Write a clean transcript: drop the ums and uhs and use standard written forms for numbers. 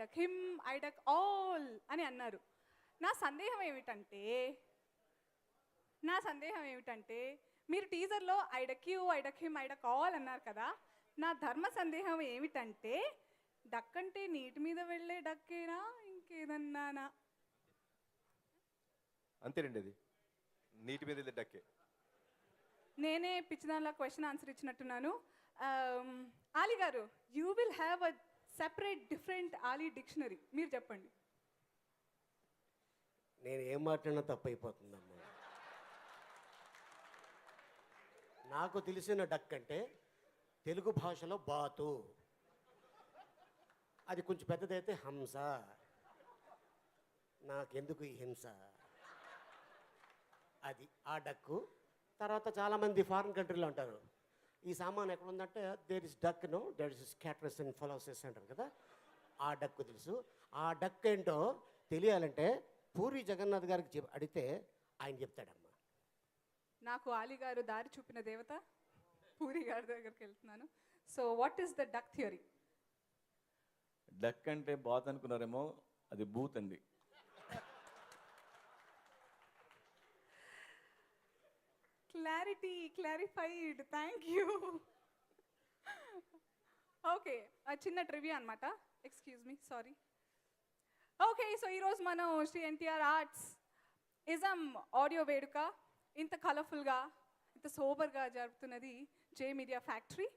Duck him, I duck all అని అన్నారు. నా సందేహం ఏమిటంటే మీరు టీజర్లో I duck you, I duck him, I duck all అన్నారు కదా. నా ధర్మ సందేహం ఏమిటంటే డక్ అంటే నీటి మీద వెళ్ళే డక్కేనా ఇంకేదన్నానా? అంతేనండి, అది నీటి మీద వెళ్ళే డక్కే. నేనే పిచ్చిదానిలా క్వశ్చన్ ఆన్సర్ ఇచ్చినట్టున్నాను. ఆలీ గారు, you will have a separate different Ali dictionary. మీరు చెప్పండి. నేను ఏం మాట్లాడినా తప్పు అయిపోతుందమ్మా. నాకు తెలిసిన డక్ అంటే తెలుగు భాషలో బాతు, అది కొంచెం పెద్దదైతే హంస, నాకెందుకు ఈ హింస, అది ఆ డక్కు. తర్వాత చాలామంది ఫారిన్ కంట్రీలో అంటారు ఈ సామాన్ ఎక్కడ ఉందంటే there is duck no there is catharsis and fallacies అంటారు కదా, ఆ డక్కు తెలుసు. ఆ డక్ ఏంటో తెలియాలంటే పూరి జగన్నాథ్ గారికి అడిగితే ఆయన చెప్తాడమ్మా. నాకు ఆలీ గారు దారి చూపిన దేవత, పూరి గారి దగ్గరికి వెళ్తున్నాను. So what is the duck theory? Duck అంటే బాత్ అనుకున్నారేమో, అది బూత్ అండి. Clarified, thank you. ఓకే, చిన్న ట్రివియా అనమాట, excuse me, sorry. Okay, so ఈరోజు మనం Shri NTR arts ism audio వేడుక ఇంత కలర్ఫుల్గా, ఇంత సోబర్గా జరుపుతున్నది జే మీడియా ఫ్యాక్టరీ.